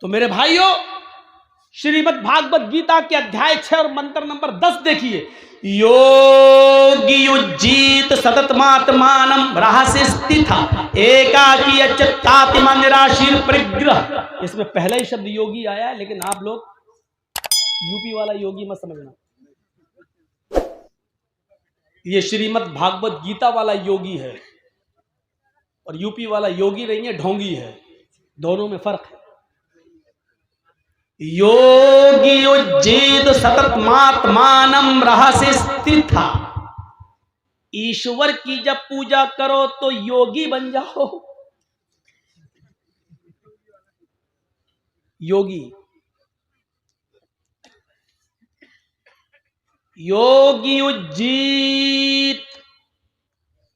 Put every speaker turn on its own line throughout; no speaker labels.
तो मेरे भाइयों, श्रीमद् भागवत गीता के अध्याय 6 और मंत्र नंबर 10 देखिए। योगी युज्जीत सततमात्मानं रहस्य स्थिता एकाकी अच्युतात्मा निराशीर परिग्रह। इसमें पहला ही शब्द योगी आया है, लेकिन आप लोग यूपी वाला योगी मत समझना, ये श्रीमद् भागवत गीता वाला योगी है और यूपी वाला योगी नहीं है, ढोंगी है। दोनों में फर्क है। योगी युज्जीत सततमात्मानं रहस्य स्थिता, ईश्वर की जब पूजा करो तो योगी बन जाओ। योगी योगी युज्जीत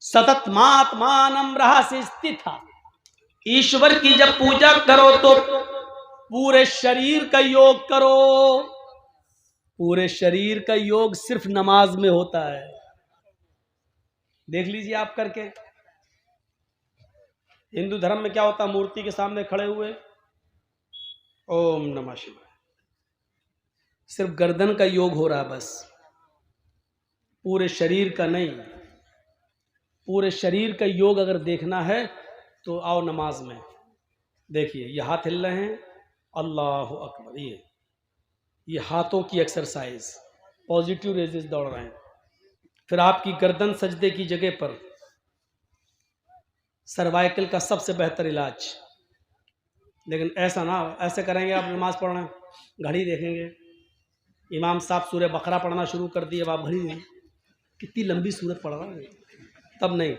सततमात्मानं रहस्य स्थिता, ईश्वर की जब पूजा करो तो पूरे शरीर का योग करो। पूरे शरीर का योग सिर्फ नमाज में होता है। देख लीजिए आप करके। हिंदू धर्म में क्या होता है? मूर्ति के सामने खड़े हुए ओम नमः शिवाय, सिर्फ गर्दन का योग हो रहा है बस, पूरे शरीर का नहीं। पूरे शरीर का योग अगर देखना है तो आओ नमाज में। देखिए ये हाथ हिल रहे हैं, अल्लाह अकबर, ये हाथों की एक्सरसाइज, पॉजिटिव रेजेस दौड़ रहे हैं। फिर आपकी गर्दन सजदे की जगह पर, सर्वाइकल का सबसे बेहतर इलाज। लेकिन ऐसा ना, ऐसे करेंगे आप नमाज पढ़ना, घड़ी देखेंगे, इमाम साहब सूरह बकरा पढ़ना शुरू कर दिए, आप घड़ी देखें कितनी लंबी सूरत पढ़ रहा है, तब नहीं।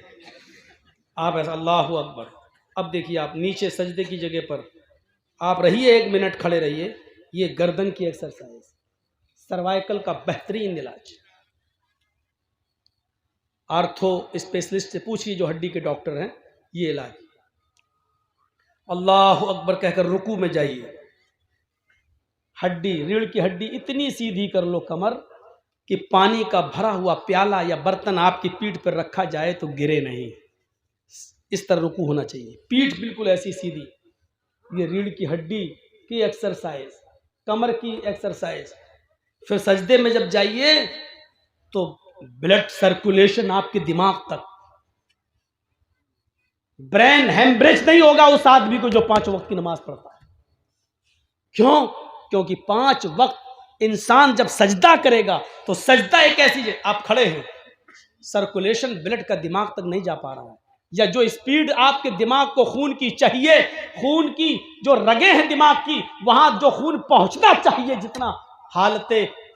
आप ऐसा अल्लाह अकबर। अब देखिए आप नीचे सजदे की जगह पर आप रहिए, 1 मिनट खड़े रहिए। ये गर्दन की एक्सरसाइज, सर्वाइकल का बेहतरीन इलाज। आर्थो स्पेशलिस्ट से पूछिए जो हड्डी के डॉक्टर हैं, ये इलाज। अल्लाह अकबर कहकर रुकू में जाइए, हड्डी, रीढ़ की हड्डी इतनी सीधी कर लो कमर कि पानी का भरा हुआ प्याला या बर्तन आपकी पीठ पर रखा जाए तो गिरे नहीं। इस तरह रुकू होना चाहिए, पीठ बिल्कुल ऐसी सीधी। ये रीढ़ की हड्डी की एक्सरसाइज, कमर की एक्सरसाइज। फिर सजदे में जब जाइए तो ब्लड सर्कुलेशन आपके दिमाग तक, ब्रेन हेमरेज नहीं होगा उस आदमी को जो 5 वक्त की नमाज पढ़ता है। क्यों? क्योंकि 5 वक्त इंसान जब सजदा करेगा तो सजदा एक ऐसी है, आप खड़े हैं, सर्कुलेशन ब्लड का दिमाग तक नहीं जा पा रहा है, या जो स्पीड आपके दिमाग को खून की चाहिए, खून की जो रगें हैं दिमाग की, वहां जो खून पहुंचना चाहिए जितना, हालत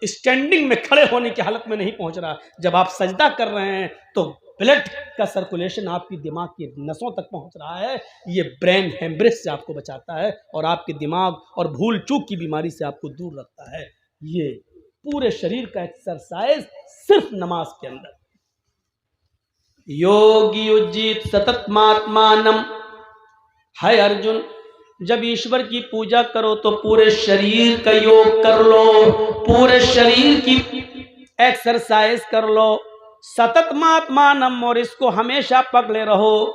स्टैंडिंग में खड़े होने की हालत में नहीं पहुंच रहा। जब आप सजदा कर रहे हैं तो ब्लड का सर्कुलेशन आपकी दिमाग की नसों तक पहुंच रहा है। ये ब्रेन हेमरेज से आपको बचाता है और आपके दिमाग और भूल चूक की बीमारी से आपको दूर रखता है। ये पूरे शरीर का एक्सरसाइज सिर्फ नमाज के अंदर। योगी युज्जीत सततमात्मानं, है अर्जुन, जब ईश्वर की पूजा करो तो पूरे शरीर का योग कर लो, पूरे शरीर की एक्सरसाइज कर लो। सततमात्मानं, और इसको हमेशा पकड़े रहो,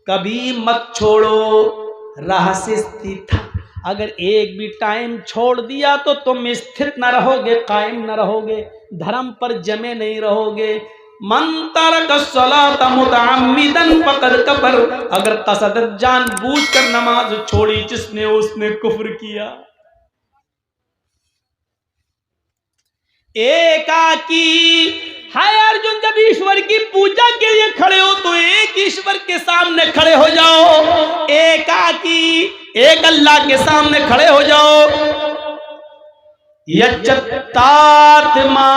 कभी मत छोड़ो। रहस्य स्थिता, अगर एक भी टाइम छोड़ दिया तो तुम स्थित न रहोगे, कायम न रहोगे, धर्म पर जमे नहीं रहोगे। मंतर कसलात मुतअम्मिदन फकद कफर, अगर कसदत जान बूझ कर नमाज छोड़ी जिसने, उसने कुफ्र किया। एकाकी, हाय अर्जुन, जब ईश्वर की पूजा के लिए खड़े हो तो एक ईश्वर के सामने खड़े हो जाओ, एकाकी, एक अल्लाह के सामने खड़े हो जाओ। यच्चतात्मा,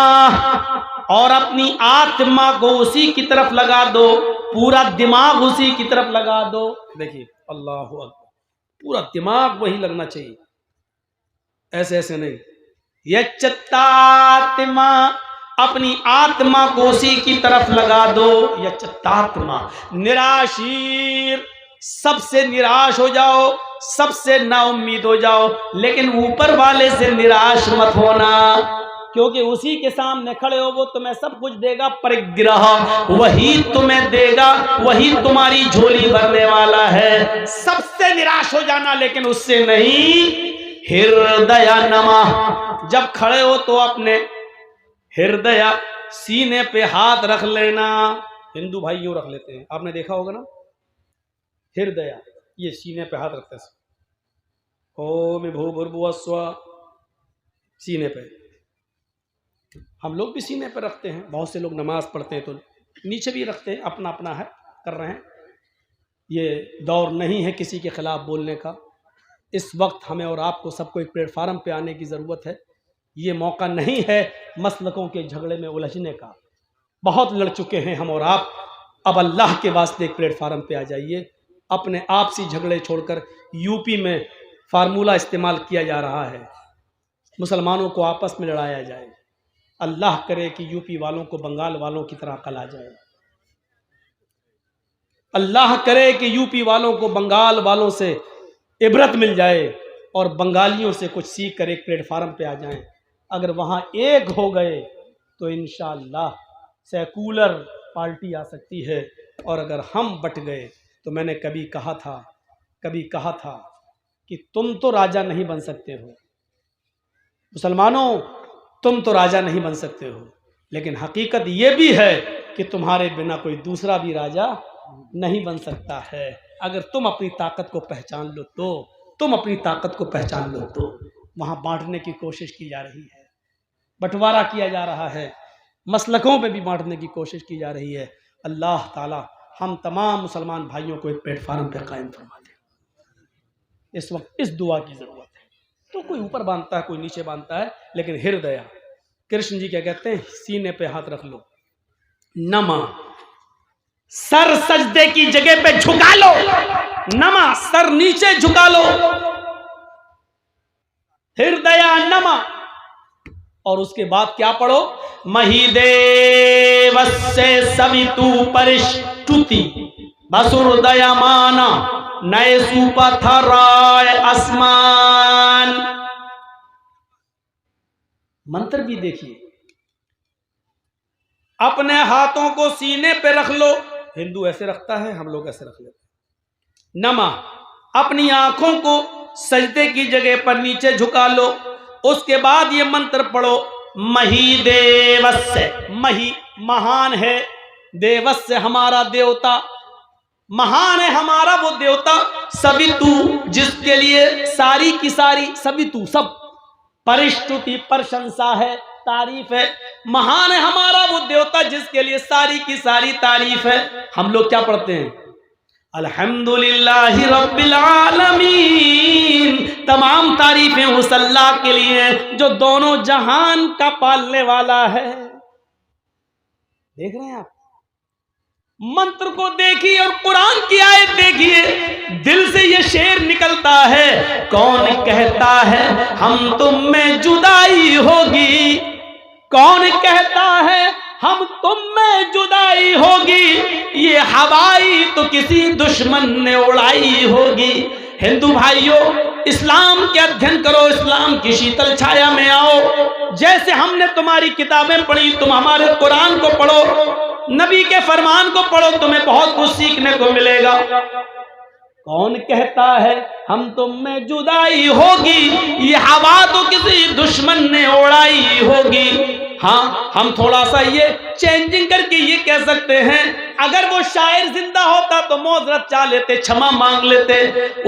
और अपनी आत्मा को उसी की तरफ लगा दो, पूरा दिमाग उसी की तरफ लगा दो। देखिए अल्लाह अकबर, पूरा दिमाग वही लगना चाहिए, ऐसे ऐसे नहीं। यच्चतात्मा, अपनी आत्मा को उसी की तरफ लगा दो। यच्चतात्मा, निराशीर, सबसे निराश हो जाओ, सबसे नाउम्मीद हो जाओ, लेकिन ऊपर वाले से निराश मत होना, क्योंकि उसी के सामने खड़े हो, वो तुम्हें सब कुछ देगा। परिग्रह, वही तुम्हें देगा, वही तुम्हारी झोली भरने वाला है। सबसे निराश हो जाना, लेकिन उससे नहीं। हृदय नमः। जब खड़े हो तो अपने हृदय सीने पे हाथ रख लेना। हिंदू भाई यूं रख लेते हैं, आपने देखा होगा ना, हृदय ये सीने पे हाथ रखते हैं। ओम भूर्भुवः स्वः सीने पे, हम लोग भी सीने पे रखते हैं। बहुत से लोग नमाज पढ़ते हैं तो नीचे भी रखते हैं, अपना अपना है, कर रहे हैं। ये दौर नहीं है किसी के खिलाफ बोलने का। इस वक्त हमें और आपको सबको एक प्लेटफार्म पे आने की ज़रूरत है। ये मौका नहीं है मसलकों के झगड़े में उलझने का। बहुत लड़ चुके हैं हम और आप। अब अल्लाह के वास्ते एक प्लेटफार्म पे आ जाइए। अपने आपसी झगड़े छोड़कर, यूपी में फार्मूला इस्तेमाल किया जा रहा है, मुसलमानों को आपस में लड़ाया जाए। अल्लाह करे कि यूपी वालों को बंगाल वालों की तरह अकल आ जाए। अल्लाह करे कि यूपी वालों को बंगाल वालों से इबरत मिल जाए और बंगालियों से कुछ सीख कर एक प्लेटफार्म पे आ जाएं। अगर वहाँ एक हो गए तो इंशाअल्लाह सेकुलर पार्टी आ सकती है। और अगर हम बट गए तो मैंने कभी कहा था कि तुम तो राजा नहीं बन सकते हो, मुसलमानों तुम तो राजा नहीं बन सकते हो, लेकिन हकीकत ये भी है कि तुम्हारे बिना कोई दूसरा भी राजा नहीं बन सकता है। अगर तुम अपनी ताकत को पहचान लो तो वहाँ बांटने की कोशिश की जा रही है, बंटवारा किया जा रहा है, मसलकों पे भी बांटने की कोशिश की जा रही है। अल्लाह ताला हम तमाम मुसलमान भाइयों को एक प्लेटफार्म पर कायम फरमा दे। इस वक्त इस दुआ की ज़रूरत है। तो कोई ऊपर बांधता है, कोई नीचे बांधता है, लेकिन हृदय, कृष्ण जी क्या कहते हैं, सीने पे हाथ रख लो, नमा, सर सजदे की जगह पे झुका लो, नमा, सर नीचे झुका लो, हृदय नमा। और उसके बाद क्या पढ़ो, महिदेवस्य सवितु परिष्टुति वसुर्दयमाना नए सुपथराय आसमान। मंत्र भी देखिए, अपने हाथों को सीने पे रख लो, हिंदू ऐसे रखता है, हम लोग ऐसे रख लेते हैं। नमा, अपनी आंखों को सजदे की जगह पर नीचे झुका लो। उसके बाद ये मंत्र पढ़ो, मही देवस्य, मही महान है, देवस्य हमारा देवता, महान है हमारा वो देवता, सवितु जिसके लिए सारी की सारी, सवितु सब, परिष्टुति प्रशंसा है, तारीफ है, महान है हमारा वो देवता जिसके लिए सारी की सारी तारीफ है। हम लोग क्या पढ़ते हैं, अल्हम्दुलिल्लाहि रब्बिल आलमीन, तमाम तारीफें उस अल्लाह के लिए जो दोनों जहान का पालने वाला है। देख रहे हैं आप, मंत्र को देखिए और कुरान की आयत देखिए, दिल से ये शेर निकलता है, कौन कहता है हम तुम में जुदाई होगी, कौन कहता है हम तुम में जुदाई होगी, ये हवाई तो किसी दुश्मन ने उड़ाई होगी। हिंदू भाइयों, इस्लाम के अध्ययन करो, इस्लाम की शीतल छाया में आओ। जैसे हमने तुम्हारी किताबें पढ़ी, तुम हमारे कुरान को पढ़ो, नबी के फरमान को पढ़ो, तुम्हें बहुत कुछ सीखने को मिलेगा। कौन कहता है हम तुम में जुदाई होगी, ये हवा तो किसी दुश्मन ने उड़ाई होगी। हाँ, हम थोड़ा सा ये चेंजिंग करके ये कह सकते हैं, अगर वो शायर जिंदा होता तो मौजरत चाह लेते, क्षमा मांग लेते।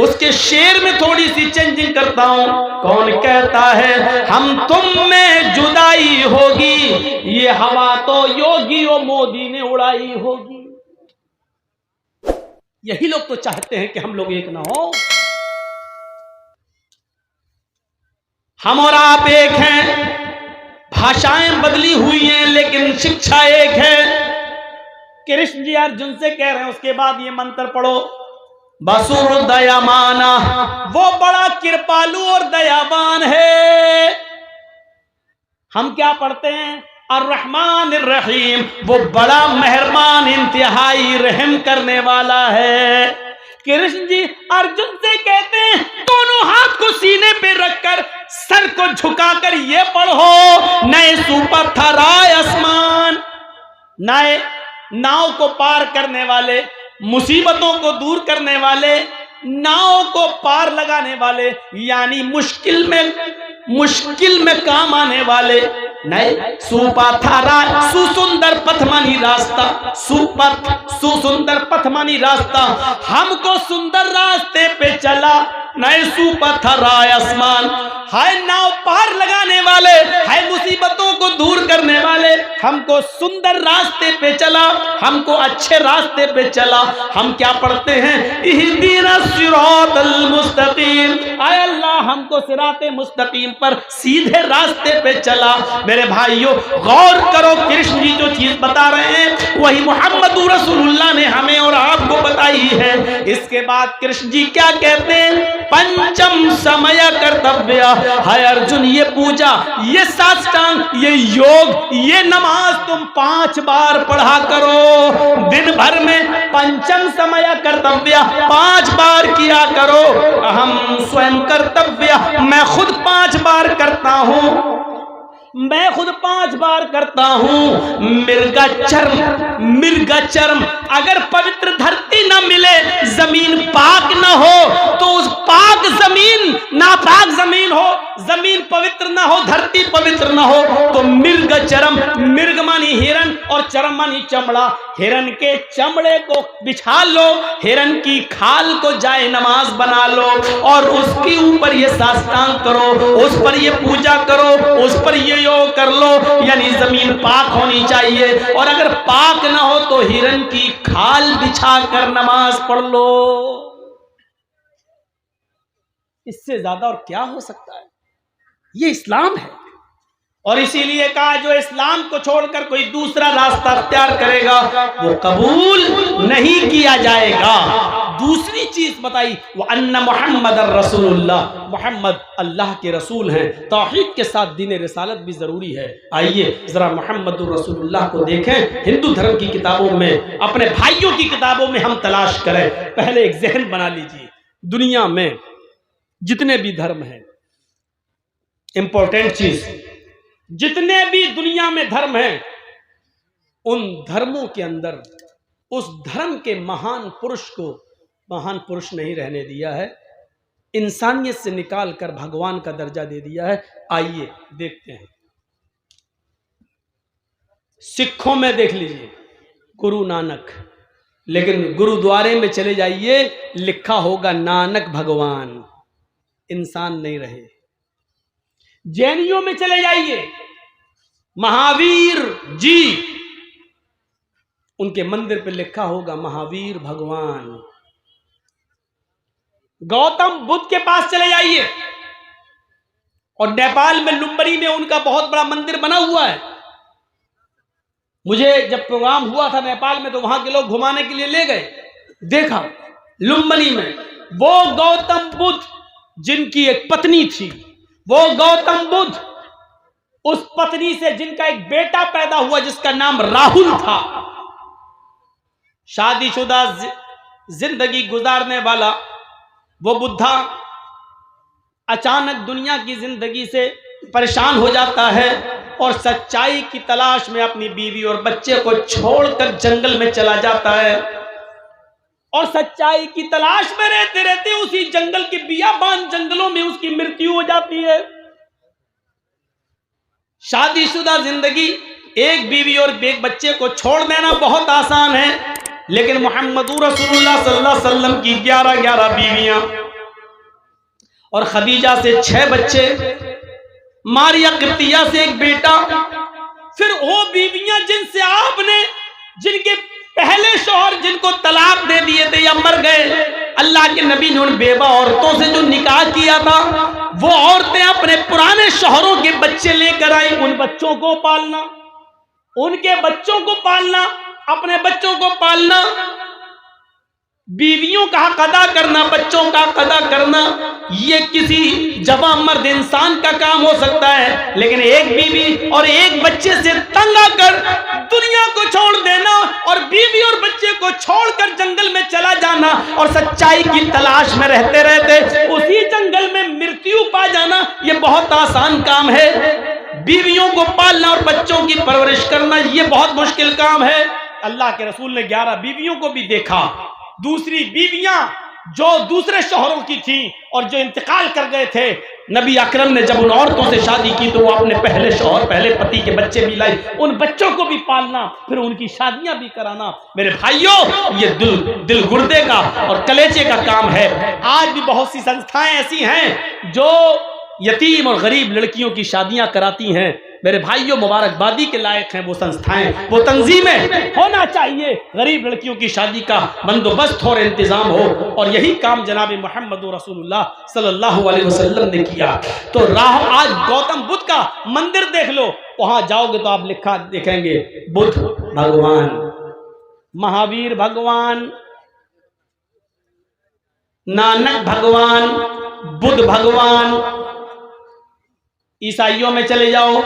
उसके शेर में थोड़ी सी चेंजिंग करता हूं, कौन कहता है हम तुम में जुदाई होगी, ये हवा तो योगी और मोदी ने उड़ाई होगी। यही लोग तो चाहते हैं कि हम लोग एक ना हो। हम और आप एक हैं, भाषाएं बदली हुई हैं, लेकिन शिक्षा एक है। कृष्ण जी अर्जुन से कह रहे हैं, उसके बाद ये मंत्र पढ़ो, बसुर दयामाना, वो बड़ा कृपालु और दयावान है। हम क्या पढ़ते हैं, अर्रहमान अर्रहीम, वो बड़ा मेहरबान इंतहाई रहम करने वाला है। कृष्ण जी अर्जुन से कहते हैं, दोनों हाथ को सीने पे रखकर सर को झुकाकर ये पढ़ो, नए सुपथराय आसमान, नए नाव को पार करने वाले, मुसीबतों को दूर करने वाले, नाव को पार लगाने वाले, यानी मुश्किल में काम आने वाले। नहीं, सुपाथारा सुसुंदर पथ मानी रास्ता, सुपथ सुसुंदर पथ मानी रास्ता, हमको सुंदर रास्ते पे चला। नहीं, सुपथरा आसमान, हाय नाव पार लगाने वाले, हाय मुसीबतों को दूर करने वाले, हमको सुंदर रास्ते पे चला, हमको अच्छे रास्ते पे चला। हम क्या पढ़ते हैं? इहदीना सिरातल मुस्तकीम, आय अल्लाह हमको सिराते मुस्तकीम पर सीधे रास्ते पे चला। मेरे भाइयों गौर करो, कृष्ण जी जो चीज बता रहे हैं वही मोहम्मद रसूलुल्लाह ने हमें और आपको बताई है। इसके बाद कृष्ण जी क्या कहते हैं? पंचम समय कर्तव्य, हाय अर्जुन ये पूजा, ये साष्टांग, ये योग, ये नमाज तुम 5 बार पढ़ा करो दिन भर में। पंचम समय कर्तव्य 5 बार किया करो। हम स्वयं कर्तव्य, मैं खुद 5 बार करता हूं, मैं खुद 5 बार करता हूं। मृगचर्म, अगर पवित्र धरती न मिले, जमीन पाक न हो, तो उस पाक जमीन नापाक जमीन हो, जमीन पवित्र न हो, धरती पवित्र न हो, तो मृगचर्म, मृग मानी हिरन और चरम मानी चमड़ा, हिरन के चमड़े को बिछा लो, हिरन की खाल को जाए नमाज बना लो और उसके ऊपर ये साष्टांग करो, उस पर ये पूजा करो, उस पर ये योग कर लो। यानी जमीन पाक होनी चाहिए, और अगर पाक ना हो तो हिरन की खाल बिछा कर नमाज पढ़ लो। इससे ज्यादा और क्या हो सकता है? ये इस्लाम है। और इसीलिए कहा जो इस्लाम को छोड़कर कोई दूसरा रास्ता अख्तियार करेगा वो कबूल नहीं किया जाएगा। दूसरी चीज बताई, वो अन्ना मोहम्मद रसूलुल्लाह, मोहम्मद अल्लाह के रसूल हैं। तौहीद के साथ दीन रिसालत भी जरूरी है। आइए जरा मोहम्मद रसूलुल्लाह को देखें, हिंदू धर्म की किताबों में, अपने भाइयों की किताबों में हम तलाश करें। पहले एक जहन बना लीजिए, दुनिया में जितने भी धर्म हैं, इंपॉर्टेंट चीज, जितने भी दुनिया में धर्म हैं, उन धर्मों के अंदर उस धर्म के महान पुरुष को महान पुरुष नहीं रहने दिया है, इंसानियत से निकाल कर भगवान का दर्जा दे दिया है। आइए देखते हैं। सिखों में देख लीजिए गुरु नानक, लेकिन गुरुद्वारे में चले जाइए लिखा होगा नानक भगवान, इंसान नहीं रहे। जैनियों में चले जाइए महावीर जी, उनके मंदिर पे लिखा होगा महावीर भगवान। गौतम बुद्ध के पास चले जाइए, और नेपाल में लुम्बनी में उनका बहुत बड़ा मंदिर बना हुआ है। मुझे जब प्रोग्राम हुआ था नेपाल में तो वहां के लोग घुमाने के लिए ले गए, देखा लुम्बनी में वो गौतम बुद्ध जिनकी एक पत्नी थी, वो गौतम बुद्ध, उस पत्नी से जिनका एक बेटा पैदा हुआ जिसका नाम राहुल था, शादीशुदा जिंदगी गुजारने वाला वो बुद्धा अचानक दुनिया की जिंदगी से परेशान हो जाता है और सच्चाई की तलाश में अपनी बीवी और बच्चे को छोड़कर जंगल में चला जाता है। और सच्चाई की तलाश में रहते रहते उसी जंगल के बियाबान जंगलों में उसकी मृत्यु हो जाती है। शादीशुदा जिंदगी, एक बीवी और एक बच्चे को छोड़ देना बहुत आसान है, लेकिन मोहम्मद रसूलुल्लाह सल्लल्लाहु अलैहि वसल्लम की 11 बीवियां और खदीजा से 6 बच्चे, मारिया किप्तिया से एक बेटा, फिर वो बीवियां जिनसे आपने, जिनके पहले शौहर जिनको तलाक दे दिए थे या मर गए, अल्लाह के नबी ने उन बेवा औरतों से जो निकाह किया था, वो औरतें अपने पुराने शौहरों के बच्चे लेकर आई। उन बच्चों को पालना, उनके बच्चों को पालना, अपने बच्चों को पालना, बीवियों का हक अदा करना, बच्चों का हक अदा करना, ये किसी जवान मर्द इंसान का काम हो सकता है, लेकिन एक बीवी और एक बच्चे से तंग आकर दुनिया को छोड़ देना और बीवी और बच्चे को छोड़कर जंगल में चला जाना और सच्चाई की तलाश में रहते रहते उसी जंगल में मृत्यु पा जाना, ये बहुत आसान काम है। बीवियों को पालना और बच्चों की परवरिश करना ये बहुत मुश्किल काम है। अल्लाह के रसूल ने 11 बीवियों को भी देखा, दूसरी बीवियां जो दूसरे शोहरों की थी और जो इंतकाल कर गए थे, नबी अकरम ने जब उन औरतों से शादी की तो वो अपने पहले शौहर, पहले पति के बच्चे भी लाई, उन बच्चों को भी पालना, फिर उनकी शादियां भी कराना। मेरे भाइयों, ये दिल गुर्दे का और कलेजे का काम है। आज भी बहुत सी संस्थाएं ऐसी हैं जो यतीम और गरीब लड़कियों की शादियां कराती हैं। मेरे भाइयों, मुबारकबादी के लायक हैं वो संस्थाएं, वो तंजीमें। होना चाहिए गरीब लड़कियों की शादी का बंदोबस्त और इंतजाम हो, और यही काम जनाब मोहम्मद रसूलुल्लाह सल्लल्लाहु अलैहि वसल्लम ने किया। तो राह आज गौतम बुद्ध का मंदिर देख लो, वहां जाओगे तो आप लिखा देखेंगे बुद्ध भगवान, महावीर भगवान, नानक भगवान, बुद्ध भगवान। ईसाइयों में चले जाओ,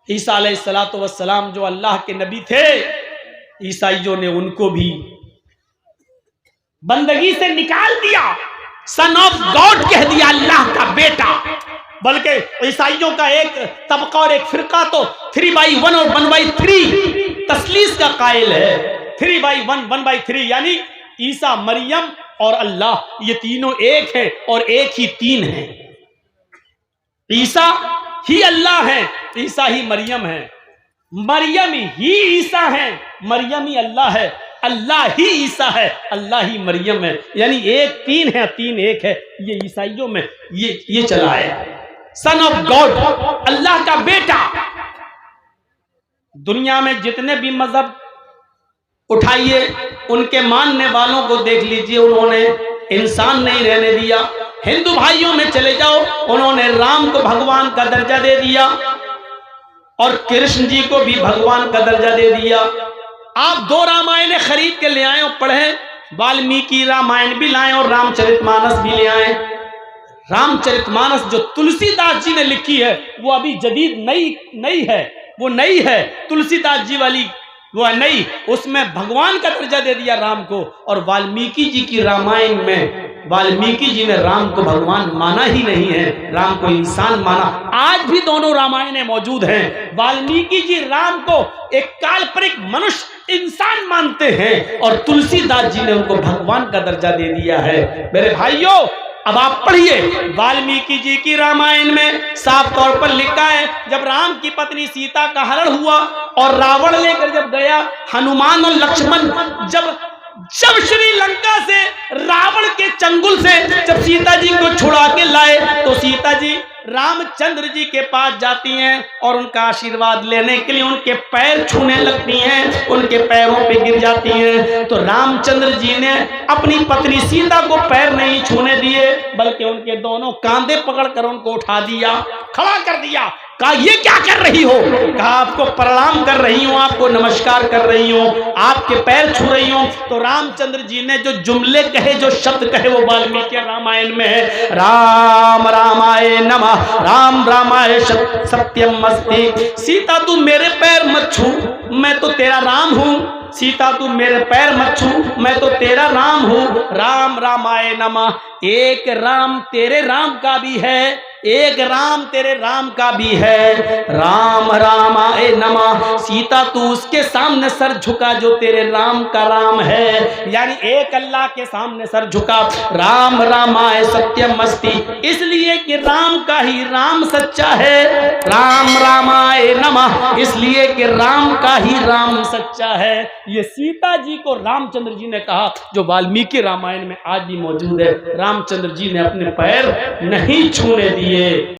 ईसा अलैहिस्सलातु वस्सलाम जो अल्लाह के नबी थे, ईसाइयों ने उनको भी बंदगी से निकाल दिया, सन ऑफ गॉड कह दिया, अल्लाह का बेटा। बल्कि ईसाइयों का एक तबका और एक फिरका तो 3/1 और 1/3 तस्लीस का कायल है। 3/1 1/3 यानी ईसा, मरियम और अल्लाह, ये तीनों एक है और एक ही तीन है। ईसा ही अल्लाह है, ईसा ही मरियम है, मरियम ही ईसा है, मरियम ही अल्लाह है, अल्लाह ही ईसा है, अल्लाह ही मरियम है। यानी एक तीन है, तीन एक है। ये ईसाइयों में ये चला है, सन ऑफ गॉड, अल्लाह का बेटा। दुनिया में जितने भी मजहब उठाइए, उनके मानने वालों को देख लीजिए, उन्होंने इंसान नहीं रहने दिया। हिंदू भाइयों में चले जाओ, उन्होंने राम को भगवान का दर्जा दे दिया और कृष्ण जी को भी भगवान का दर्जा दे दिया। आप 2 रामायण खरीद के ले आए और पढ़े, वाल्मीकि रामायण भी लाए और रामचरितमानस भी ले आए। रामचरितमानस जो तुलसीदास जी ने लिखी है वो अभी जदीद नई है, वो नई है, तुलसीदास जी वाली वो नई, उसमें भगवान का दर्जा दे दिया राम को। और वाल्मीकि जी की रामायण में वाल्मीकि जी ने राम को भगवान माना ही नहीं है, राम को इंसान माना। आज भी दोनों रामायणें मौजूद हैं। वाल्मीकि जी राम को एक काल्पनिक मनुष्य इंसान मानते हैं और तुलसीदास जी ने उनको भगवान का दर्जा दे दिया है। मेरे भाइयों, अब आप पढ़िए, वाल्मीकि जी की रामायण में साफ तौर पर लिखा है, जब राम की पत्नी सीता का हरण हुआ और रावण लेकर जब गया, हनुमान और लक्ष्मण जब श्रीलंका से रावण के चंगुल से जब सीता जी को छुड़ा के लाए, तो सीता जी रामचंद्र जी के पास जाती हैं और उनका आशीर्वाद लेने के लिए उनके पैर छूने लगती हैं, उनके पैरों पे गिर जाती हैं। तो रामचंद्र जी ने अपनी पत्नी सीता को पैर नहीं छूने दिए, बल्कि उनके दोनों कांधे पकड़कर उनको उठा दिया, खड़ा कर दिया। कहा, ये क्या कर रही हो? कहा, आपको प्रणाम कर रही हूं, आपको नमस्कार कर रही हूं, आपके पैर छू रही हूं। तो रामचंद्र जी ने जो जुमले कहे, जो शब्द कहे, वो वाल्मीकि रामायण में है, राम रामाय नमः, राम रामाय सत्यम अस्ति। सीता तू मेरे पैर मत छू, मैं तो तेरा राम हूं। सीता तू मेरे पैर मत छू, मैं तो तेरा राम हूं। राम रामाय नमः, एक राम तेरे राम का भी है, एक राम तेरे राम का भी है। राम रामाय नमः, सीता तू उसके सामने सर झुका जो तेरे राम का राम है। यानी एक अल्लाह के सामने सर झुका। राम रामाय सत्यम अस्ति, इसलिए कि राम का ही राम सच्चा है। राम रामाय नमः, इसलिए कि राम का ही राम सच्चा है। ये सीता जी को रामचंद्र जी ने कहा, जो वाल्मीकि रामायण में आज भी मौजूद है। रामचंद्र जी ने अपने पैर नहीं छूने दिए।